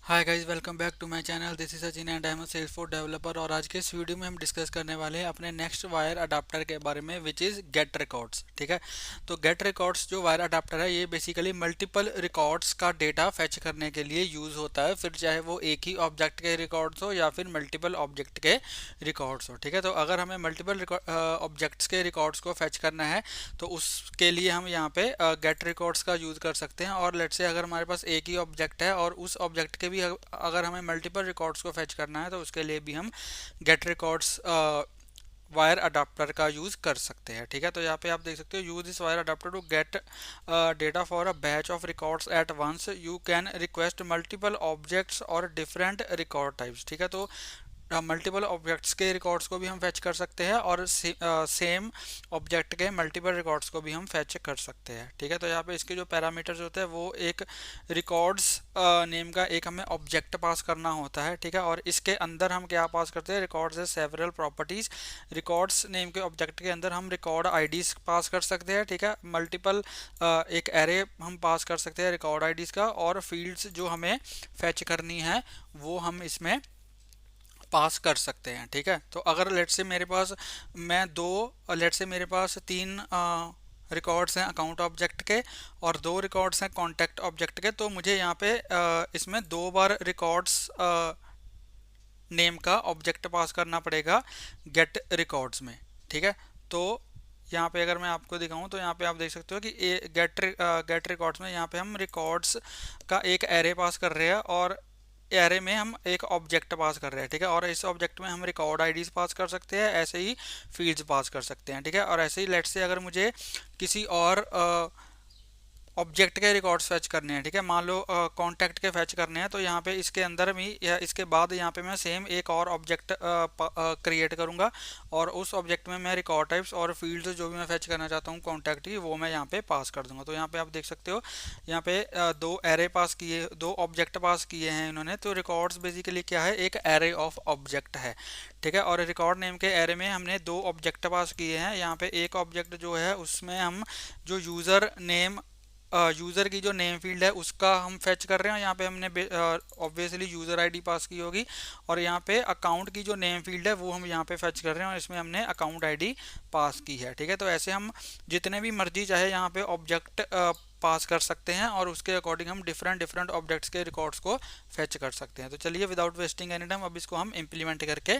Hi guys, welcome back to my channel. This is Sachin and I am a Salesforce developer. और आज के इस video में हम डिस्कस करने वाले हैं अपने नेक्स्ट वायर अडाप्टर के बारे में, विच इज़ गेट रिकॉर्ड्स। ठीक है, तो गेट रिकॉर्ड्स जो वायर अडाप्टर है, ये बेसिकली मल्टीपल रिकॉर्ड्स का डेटा फैच करने के लिए यूज़ होता है, फिर चाहे वो एक ही ऑब्जेक्ट के रिकॉर्ड्स हो या फिर मल्टीपल ऑब्जेक्ट के रिकॉर्ड्स हो। ठीक है, तो अगर हमें मल्टीपल ऑब्जेक्ट्स के रिकॉर्ड्स को फैच करना है तो उसके लिए हम यहाँ पे गेट रिकॉर्ड्स का यूज़ कर सकते हैं। और लेट्स से अगर हमारे पास एक ही ऑब्जेक्ट है और उस ऑब्जेक्ट के भी अगर हमें मल्टीपल रिकॉर्ड्स को फैच करना है तो उसके लिए भी हम गेट रिकॉर्ड्स वायर अडाप्टर का यूज़ कर सकते हैं। ठीक है, तो यहाँ पे आप देख सकते हो, use this wire adapter to get data for a batch of records at once. You can request multiple objects और डिफरेंट रिकॉर्ड टाइप्स। ठीक है, तो मल्टीपल ऑब्जेक्ट्स के रिकॉर्ड्स को भी हम फैच कर सकते हैं और सेम ऑब्जेक्ट के मल्टीपल रिकॉर्ड्स को भी हम फैच कर सकते हैं। ठीक है, तो यहाँ पे इसके जो पैरामीटर्स होते हैं वो एक रिकॉर्ड्स नेम का एक हमें ऑब्जेक्ट पास करना होता है। ठीक है, और इसके अंदर हम क्या पास करते हैं, रिकॉर्ड्स है सेवरल प्रॉपर्टीज। रिकॉर्ड्स नेम के ऑब्जेक्ट के अंदर हम रिकॉर्ड आईडीज पास कर सकते हैं। ठीक है, मल्टीपल एक एरे हम पास कर सकते हैं रिकॉर्ड आईडीज का, और फील्ड्स जो हमें फैच करनी है वो हम इसमें पास कर सकते हैं। ठीक है, तो अगर लेट से मेरे पास मैं दो लेट से मेरे पास तीन रिकॉर्ड्स हैं अकाउंट ऑब्जेक्ट के और दो रिकॉर्ड्स हैं कॉन्टैक्ट ऑब्जेक्ट के, तो मुझे यहाँ पे इसमें दो बार रिकॉर्ड्स नेम का ऑब्जेक्ट पास करना पड़ेगा गेट रिकॉर्ड्स में। ठीक है, तो यहाँ पे अगर मैं आपको दिखाऊं तो यहाँ पे आप देख सकते हो कि गेट रिकॉर्ड्स में यहाँ पे हम रिकॉर्ड्स का एक एरे पास कर रहे हैं और एरे में हम एक ऑब्जेक्ट पास कर रहे हैं। ठीक है, और इस ऑब्जेक्ट में हम रिकॉर्ड आईडीज पास कर सकते हैं, ऐसे ही फील्ड्स पास कर सकते हैं। ठीक है, और ऐसे ही लेट्स से अगर मुझे किसी और ऑब्जेक्ट के रिकॉर्ड्स फैच करने हैं, ठीक है, मान लो कॉन्टैक्ट के फैच करने हैं, तो यहाँ पे इसके अंदर भी या इसके बाद यहाँ पे मैं सेम एक और ऑब्जेक्ट क्रिएट करूँगा और उस ऑब्जेक्ट में मैं रिकॉर्ड टाइप्स और फील्ड्स जो भी मैं फैच करना चाहता हूँ कॉन्टैक्ट की, वो मैं यहाँ पे पास कर दूंगा। तो यहाँ पे आप देख सकते हो, यहाँ पे दो एरे पास किए, दो ऑब्जेक्ट पास किए हैं इन्होंने। तो रिकॉर्ड्स बेसिकली क्या है, एक एरे ऑफ ऑब्जेक्ट है। ठीक है, और रिकॉर्ड नेम के एरे में हमने दो ऑब्जेक्ट पास किए हैं। यहाँ पे एक ऑब्जेक्ट जो है उसमें हम जो यूज़र नेम यूज़र की जो नेम फील्ड है उसका हम फैच कर रहे हैं। यहाँ पे हमने ऑब्वियसली यूज़र आईडी पास की होगी, और यहाँ पे अकाउंट की जो नेम फील्ड है वो हम यहाँ पे फैच कर रहे हैं और इसमें हमने अकाउंट आईडी पास की है। ठीक है, तो ऐसे हम जितने भी मर्जी चाहे यहाँ पे ऑब्जेक्ट पास कर सकते हैं और उसके अकॉर्डिंग हम डिफरेंट डिफरेंट ऑब्जेक्ट्स के रिकॉर्ड्स को फैच कर सकते हैं। तो चलिए विदाउट वेस्टिंग एनी टाइम अब इसको हम इम्प्लीमेंट करके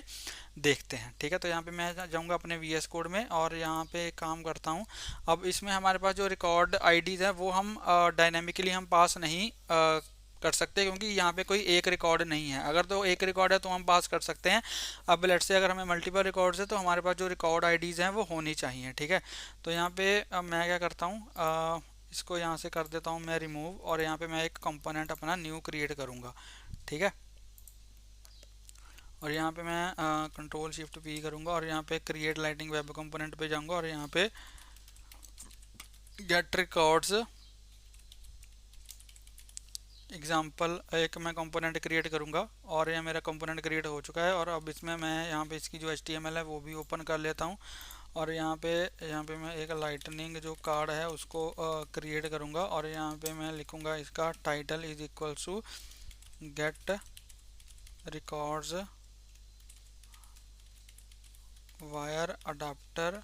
देखते हैं। ठीक है, तो यहाँ पे मैं जाऊँगा अपने वीएस कोड में और यहाँ पे काम करता हूँ। अब इसमें हमारे पास जो रिकॉर्ड आईडीज़ है वो हम डायनेमिकली हम पास नहीं कर सकते, क्योंकि यहाँ पे कोई एक रिकॉर्ड नहीं है। अगर तो एक रिकॉर्ड है तो हम पास कर सकते हैं। अब लेट्स से अगर हमें मल्टीपल रिकॉर्ड्स है तो हमारे पास जो रिकॉर्ड आईडीज़ हैं वो होनी चाहिए। ठीक है, तो यहाँ पे मैं क्या करता हूँ, इसको यहाँ से कर देता हूँ मैं रिमूव, और यहाँ पे मैं एक कंपोनेंट अपना न्यू क्रिएट करूँगा। ठीक है, और यहाँ पे मैं कंट्रोल शिफ्ट पी करूँगा और यहाँ पे क्रिएट लाइटिंग वेब कंपोनेंट पे जाऊँगा और यहाँ पे गेट रिकॉर्ड्स एग्जाम्पल एक मैं कंपोनेंट क्रिएट करूँगा और यह मेरा कंपोनेंट क्रिएट हो चुका है। और अब इसमें मैं यहाँ पे इसकी जो HTML है वो भी ओपन कर लेता हूँ और यहाँ पे मैं एक लाइटनिंग जो कार्ड है उसको क्रिएट करूँगा और यहाँ पे मैं लिखूँगा इसका title is equal to get records wire adapter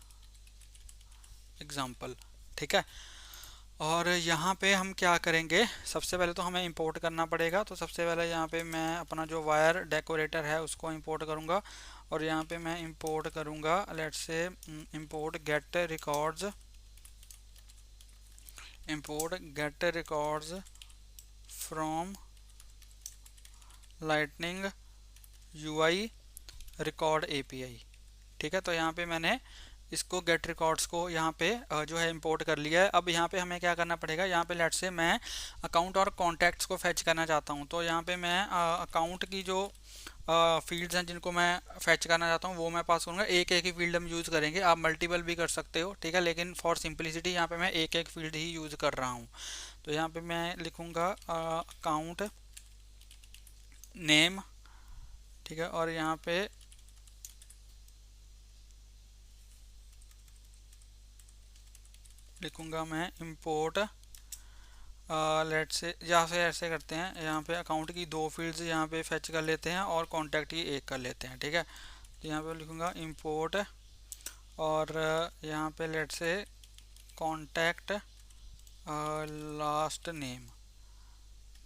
example. ठीक है, और यहाँ पे हम क्या करेंगे, सबसे पहले तो हमें इंपोर्ट करना पड़ेगा। तो सबसे पहले यहाँ पे मैं अपना जो वायर डेकोरेटर है उसको इंपोर्ट करूँगा और यहाँ पे मैं इंपोर्ट करूँगा let's say import get records from lightning UI record API. ठीक है, तो यहाँ पे मैंने इसको गेट रिकॉर्ड्स को यहाँ पे जो है इंपोर्ट कर लिया है। अब यहाँ पे हमें क्या करना पड़ेगा, यहाँ पे लेट्स से मैं अकाउंट और कॉन्टैक्ट्स को फैच करना चाहता हूँ। तो यहाँ पे मैं अकाउंट की जो फील्ड्स हैं जिनको मैं फैच करना चाहता हूँ वो मैं पास करूँगा। एक एक ही फील्ड हम यूज़ करेंगे, आप मल्टीपल भी कर सकते हो। ठीक है, लेकिन फॉर सिंपलिसिटी यहाँ पे मैं एक एक फील्ड ही यूज़ कर रहा हूँ। तो यहाँ पे मैं लिखूँगा अकाउंट नेम। ठीक है, और यहाँ पे लिखूँगा मैं इंपोर्ट लेट से यहाँ से ऐसे करते हैं, यहाँ पे अकाउंट की दो फील्ड्स यहाँ पे फेच कर लेते हैं और कॉन्टैक्ट की एक कर लेते हैं, ठीक है। तो यहाँ पे लिखूँगा इंपोर्ट और यहाँ पे लेट से कॉन्टैक्ट लास्ट नेम,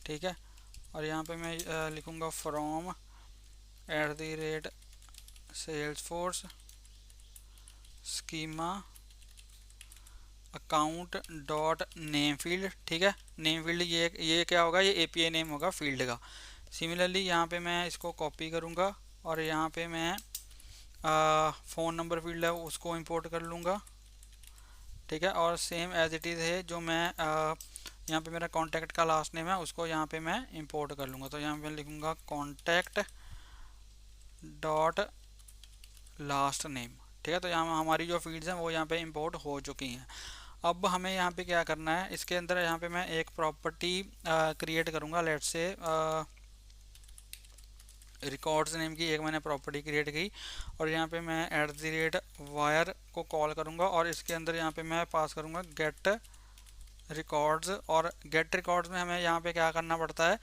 ठीक है। और यहाँ पे मैं लिखूँगा from @salesforce schema account dot name field, ठीक है। नेम फील्ड ये क्या होगा, ये एपीआई नेम होगा फील्ड का। सिमिलरली यहाँ पे मैं इसको कॉपी करूँगा और यहाँ पे मैं फ़ोन नंबर फील्ड है उसको इंपोर्ट कर लूँगा, ठीक है। और सेम एज इट इज़ है जो मैं यहाँ पे मेरा कॉन्टैक्ट का लास्ट नेम है उसको यहाँ पे मैं इंपोर्ट कर लूँगा। तो यहाँ पे लिखूँगा कॉन्टैक्ट डॉट लास्ट नेम, ठीक है। तो यहाँ हमारी जो फील्ड्स हैं वो यहाँ पे इंपोर्ट हो चुकी हैं। अब हमें यहाँ पे क्या करना है, इसके अंदर यहाँ पे मैं एक प्रॉपर्टी क्रिएट करूँगा। लेट से रिकॉर्ड्स नेम की एक मैंने प्रॉपर्टी क्रिएट की और यहाँ पे मैं @wire को कॉल करूँगा और इसके अंदर यहाँ पे मैं पास करूँगा गेट रिकॉर्ड्स। और गेट रिकॉर्ड्स में हमें यहाँ पे क्या करना पड़ता है,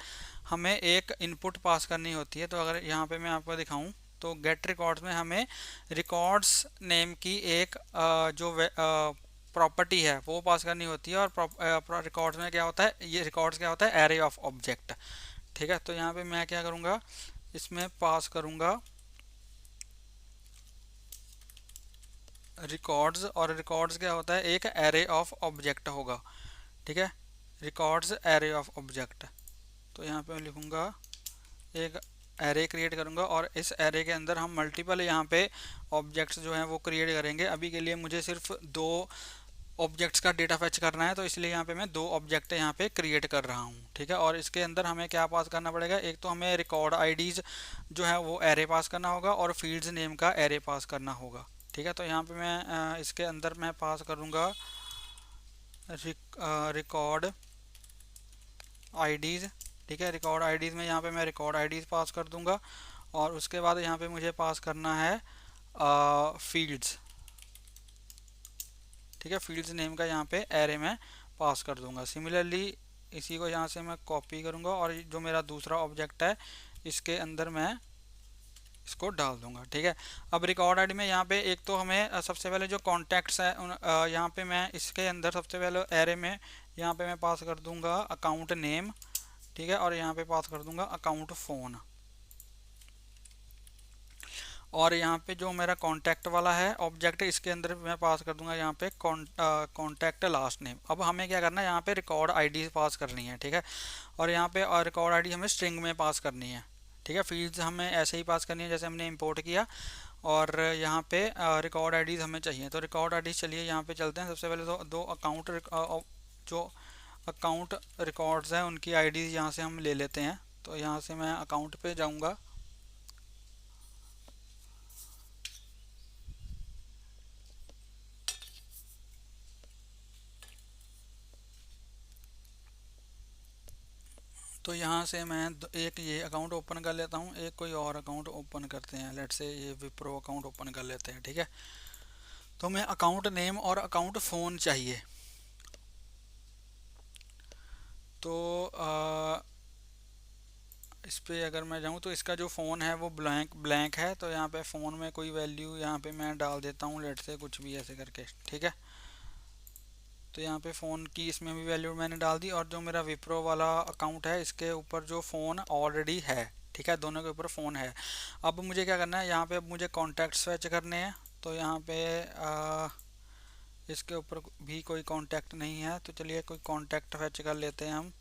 हमें एक इनपुट पास करनी होती है। तो अगर यहाँ पे मैं आपको दिखाऊं तो गेट रिकॉर्ड्स में हमें रिकॉर्ड्स नेम की एक जो प्रॉपर्टी है वो पास करनी होती है। और रिकॉर्ड्स में क्या होता है, ये रिकॉर्ड्स क्या होता है, एरे ऑफ ऑब्जेक्ट, ठीक है। तो यहाँ पे मैं क्या करूँगा, इसमें पास करूँगा रिकॉर्ड्स। और रिकॉर्ड्स क्या होता है, एक एरे ऑफ ऑब्जेक्ट होगा, ठीक है। Records array of object. तो यहाँ पे मैं लिखूँगा एक एरे क्रिएट करूँगा और इस एरे के अंदर हम मल्टीपल यहाँ पे ऑब्जेक्ट्स जो हैं वो क्रिएट करेंगे। अभी के लिए मुझे सिर्फ दो ऑब्जेक्ट्स का डेटा फेच करना है, तो इसलिए यहाँ पे मैं दो ऑब्जेक्ट यहाँ पे क्रिएट कर रहा हूँ, ठीक है। और इसके अंदर हमें क्या पास करना पड़ेगा, एक तो हमें रिकॉर्ड आईडीज जो है वो एरे पास करना होगा और फील्ड्स नेम का एरे पास करना होगा, ठीक है। तो यहाँ पे मैं इसके अंदर मैं पास करूँगा रिकॉर्ड आईडीज़, ठीक है। रिकॉर्ड आईडीज़ में यहाँ पे मैं रिकॉर्ड आईडीज़ पास कर दूंगा और उसके बाद यहाँ पे मुझे पास करना है फील्ड्स, ठीक है। फील्ड्स नेम का यहाँ पे एरे में पास कर दूंगा। सिमिलरली इसी को यहाँ से मैं कॉपी करूँगा और जो मेरा दूसरा ऑब्जेक्ट है इसके अंदर मैं इसको डाल दूंगा, ठीक है। अब रिकॉर्ड आईडी में यहाँ पे एक तो हमें सबसे पहले जो कॉन्टैक्ट्स है यहाँ पे मैं इसके अंदर सबसे पहले एरे में यहाँ पे मैं पास कर दूंगा अकाउंट नेम, ठीक है। और यहाँ पे पास कर दूंगा अकाउंट फ़ोन। और यहाँ पे जो मेरा कॉन्टैक्ट वाला है ऑब्जेक्ट इसके अंदर मैं पास कर दूंगा यहाँ पे कॉन्टैक्ट लास्ट नेम। अब हमें क्या करना है, यहाँ पे रिकॉर्ड आईडी पास करनी है, ठीक है। और यहाँ पे रिकॉर्ड आईडी हमें स्ट्रिंग में पास करनी है, ठीक है। फील्ड्स हमें ऐसे ही पास करनी है जैसे हमने इंपोर्ट किया। और यहाँ पे रिकॉर्ड आईडीज़ हमें चाहिए, तो रिकॉर्ड आईडीज़ चलिए यहाँ पे चलते हैं। सबसे पहले तो दो अकाउंट जो अकाउंट रिकॉर्ड्स हैं उनकी आईडीज़ यहाँ से हम ले लेते हैं। तो यहाँ से मैं अकाउंट पे जाऊँगा, तो यहाँ से मैं एक ये अकाउंट ओपन कर लेता हूँ, एक कोई और अकाउंट ओपन करते हैं। लेट से ये विप्रो अकाउंट ओपन कर लेते हैं, ठीक है। तो मैं अकाउंट नेम और अकाउंट फ़ोन चाहिए। तो इस पे अगर मैं जाऊँ तो इसका जो फ़ोन है वो ब्लैंक ब्लैंक है। तो यहाँ पे फ़ोन में कोई वैल्यू यहाँ पे मैं डाल देता हूँ, लेट से कुछ भी ऐसे करके, ठीक है। तो यहाँ पे फ़ोन की इसमें भी वैल्यू मैंने डाल दी। और जो मेरा विप्रो वाला अकाउंट है इसके ऊपर जो फ़ोन ऑलरेडी है, ठीक है, दोनों के ऊपर फ़ोन है। अब मुझे क्या करना है, यहाँ पे अब मुझे कॉन्टैक्ट्स फेच करने हैं। तो यहाँ पे इसके ऊपर भी कोई कॉन्टैक्ट नहीं है, तो चलिए कोई कॉन्टैक्ट फेच कर लेते हैं हम।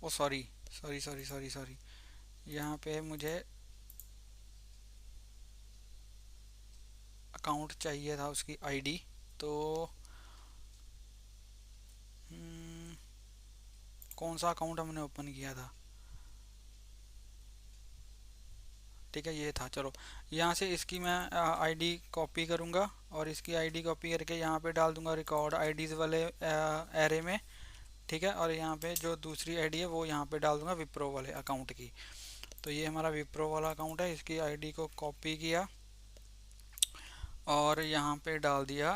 Oh sorry sorry sorry sorry sorry, यहाँ पे मुझे अकाउंट चाहिए था उसकी आईडी। तो कौन सा अकाउंट हमने ओपन किया था, ठीक है ये था। चलो यहाँ से इसकी मैं आईडी कॉपी करूँगा और इसकी आईडी कॉपी करके यहाँ पे डाल दूँगा रिकॉर्ड आईडीज़ वाले एरे में, ठीक है। और यहाँ पे जो दूसरी आईडी है वो यहाँ पे डाल दूँगा विप्रो वाले अकाउंट की। तो ये हमारा विप्रो वाला अकाउंट है, इसकी आईडी को कॉपी किया और यहाँ पे डाल दिया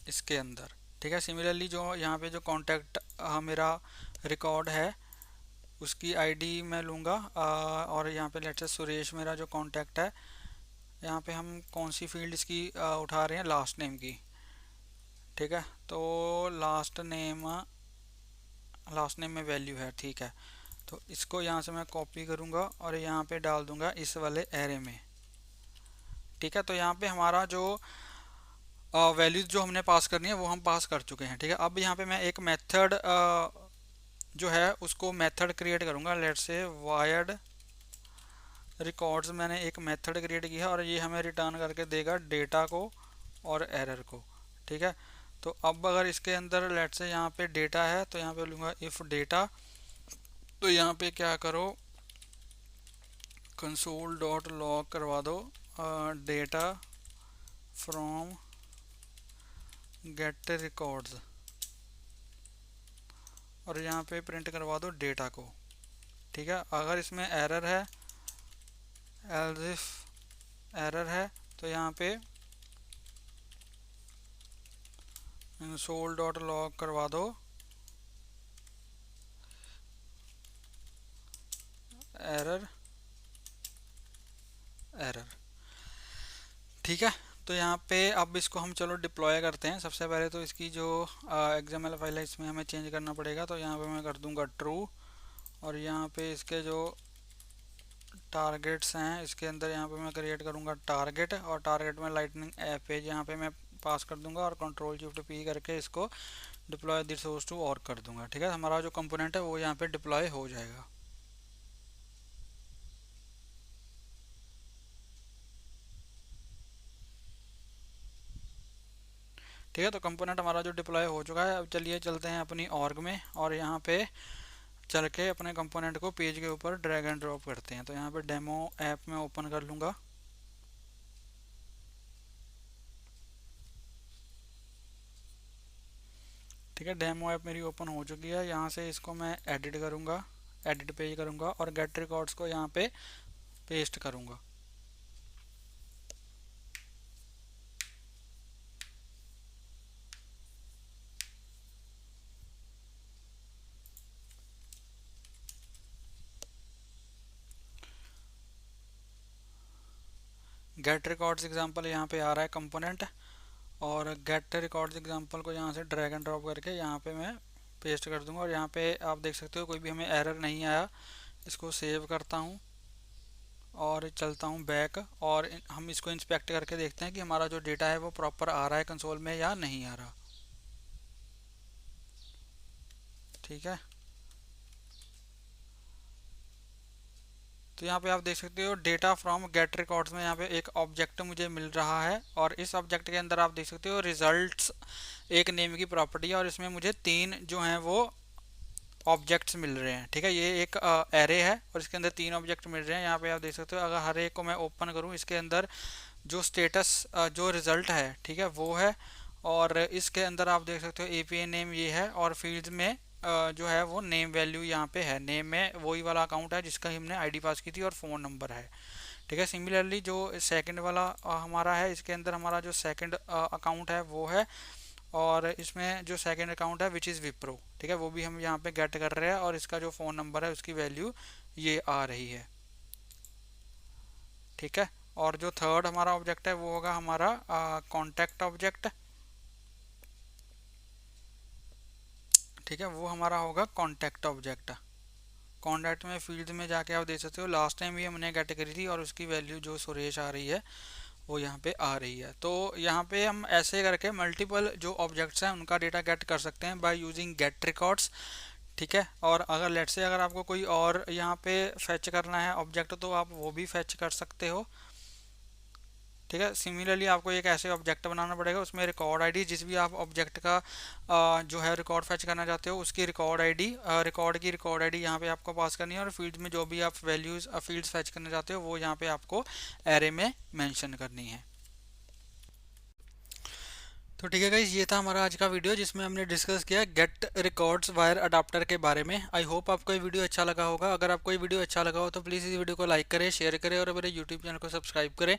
इसके अंदर। ठीक है, सिमिलरली जो यहाँ पे जो कॉन्टैक्ट मेरा रिकॉर्ड है उसकी आईडी मैं लूँगा, और यहाँ पे लेट्स से सुरेश मेरा जो कॉन्टैक्ट है, यहाँ पे हम कौन सी फील्ड इसकी उठा रहे हैं, लास्ट नेम की। ठीक है, तो लास्ट नेम में वैल्यू है। ठीक है, तो इसको यहाँ से मैं कॉपी करूँगा और यहाँ पे डाल दूँगा इस वाले एरे में। ठीक है, तो यहाँ पे हमारा जो वैल्यूज जो हमने पास करनी है वो हम पास कर चुके हैं। ठीक है, अब यहाँ पे मैं एक मेथड जो है उसको मेथड क्रिएट करूँगा। लेट्स से वायर्ड रिकॉर्ड्स मैंने एक मेथड क्रिएट की है और ये हमें रिटर्न करके देगा डेटा को और एरर को। ठीक है, तो अब अगर इसके अंदर लेट्स से यहाँ पे डेटा है तो यहाँ पे लूँगा इफ़ डेटा, तो यहाँ पे क्या करो, कंसोल डॉट लॉग करवा दो डेटा फ्रॉम गेट रिकॉर्ड्स, और यहाँ पे प्रिंट करवा दो डेटा को। ठीक है, अगर इसमें एरर है, एल्स इफ एरर है, तो यहाँ पे कंसोल डॉट लॉग करवा दो एरर एरर। ठीक है, तो यहाँ पे अब इसको हम चलो डिप्लॉय करते हैं। सबसे पहले तो इसकी जो XML फाइल है इसमें हमें चेंज करना पड़ेगा, तो यहाँ पे मैं कर दूंगा ट्रू, और यहाँ पे इसके जो टारगेट्स हैं इसके अंदर यहाँ पे मैं क्रिएट करूँगा टारगेट, और टारगेट में लाइटनिंग पेज यहाँ पे मैं पास कर दूंगा और कंट्रोल शिफ्ट पी करके इसको डिप्लॉय दिस सोर्स टू और कर दूंगा। ठीक है, हमारा जो कंपोनेंट है वो यहाँ पे डिप्लॉय हो जाएगा। ठीक है, तो कंपोनेंट हमारा जो डिप्लॉय हो चुका है। अब चलिए चलते हैं अपनी ऑर्ग में और यहाँ पे चल के अपने कंपोनेंट को पेज के ऊपर ड्रैग एंड ड्रॉप करते हैं। तो यहाँ पे डेमो ऐप में ओपन कर लूँगा। ठीक है, डेमो ऐप मेरी ओपन हो चुकी है। यहाँ से इसको मैं एडिट करूँगा, एडिट पेज करूँगा और गेट रिकॉर्ड्स को यहाँ पे पेस्ट करूँगा। गेट रिकॉर्ड्स एग्जांपल यहाँ पे आ रहा है कंपोनेंट, और गेट रिकॉर्ड्स एग्जांपल को यहाँ से ड्रैग एंड ड्रॉप करके यहाँ पे मैं पेस्ट कर दूंगा। और यहाँ पे आप देख सकते हो कोई भी हमें एरर नहीं आया। इसको सेव करता हूँ और चलता हूँ बैक, और हम इसको इंस्पेक्ट करके देखते हैं कि हमारा जो डेटा है वो प्रॉपर आ रहा है कंसोल में या नहीं आ रहा। ठीक है, तो यहाँ पे आप देख सकते हो डेटा फ्रॉम गेट रिकॉर्ड्स में यहाँ पे एक ऑब्जेक्ट मुझे मिल रहा है, और इस ऑब्जेक्ट के अंदर आप देख सकते हो रिजल्ट्स एक नेम की प्रॉपर्टी है, और इसमें मुझे 3 जो हैं वो ऑब्जेक्ट्स मिल रहे हैं। ठीक है, ये एक एरे है और इसके अंदर 3 ऑब्जेक्ट मिल रहे हैं। यहाँ पे आप देख सकते हो अगर हर एक को मैं ओपन करूँ, इसके अंदर जो स्टेटस जो रिजल्ट है, ठीक है, वो है, और इसके अंदर आप देख सकते हो API नेम ये है, और फील्ड्स में जो है वो नेम वैल्यू यहाँ पे है। नेम में वही वाला अकाउंट है जिसका हमने आईडी पास की थी और फ़ोन नंबर है। ठीक है, सिमिलरली जो सेकंड वाला हमारा है, इसके अंदर हमारा जो सेकंड अकाउंट है वो है, और इसमें जो सेकंड अकाउंट है विच इज़ विप्रो। ठीक है, वो भी हम यहाँ पे गेट कर रहे हैं, और इसका जो फ़ोन नंबर है उसकी वैल्यू ये आ रही है। ठीक है, और जो थर्ड हमारा ऑब्जेक्ट है वो होगा हमारा कॉन्टैक्ट ऑब्जेक्ट। ठीक है, वो हमारा होगा कॉन्टैक्ट ऑब्जेक्ट। कॉन्टैक्ट में फील्ड में जाके आप देख सकते हो लास्ट टाइम भी हमने गेट करी थी और उसकी वैल्यू जो सुरेश आ रही है वो यहाँ पे आ रही है। तो यहाँ पे हम ऐसे करके मल्टीपल जो ऑब्जेक्ट्स हैं उनका डेटा गेट कर सकते हैं बाय यूजिंग गेट रिकॉर्ड्स। ठीक है, और अगर लेट से अगर आपको कोई और यहाँ पे फैच करना है ऑब्जेक्ट तो आप वो भी फैच कर सकते हो। ठीक है, सिमिलरली आपको एक ऐसे ऑब्जेक्ट बनाना पड़ेगा, उसमें रिकॉर्ड आईडी जिस भी आप ऑब्जेक्ट का जो है रिकॉर्ड फैच करना चाहते हो उसकी रिकॉर्ड आईडी, रिकॉर्ड आईडी यहाँ पे आपको पास करनी है, और फील्ड में जो भी आप वैल्यूज फील्ड्स फैच करना चाहते हो वो यहाँ पे आपको एरे में मेंशन करनी है। तो ठीक है गाइस, ये था हमारा आज का वीडियो जिसमें हमने डिस्कस किया गेट रिकॉर्ड्स वायर अडाप्टर के बारे में। आई होप आपको ये वीडियो अच्छा लगा होगा। अगर आपको ये वीडियो अच्छा लगा हो तो प्लीज़ इस वीडियो को लाइक करें, शेयर करें और मेरे यूट्यूब चैनल को सब्सक्राइब करें।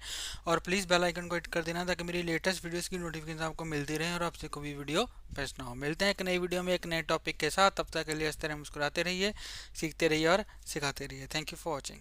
और प्लीज़ बेल आइकन को हिट कर देना ताकि मेरी लेटेस्ट वीडियोज़ की नोटिफिकेशन आपको मिलती रहे और आपसे कोई वीडियो मिस ना हो। मिलते हैं एक नई वीडियो में एक नए टॉपिक के साथ। तब तक के लिए इस तरह मुस्कुराते रहिए, सीखते रहिए और सिखाते रहिए। Thank you for watching.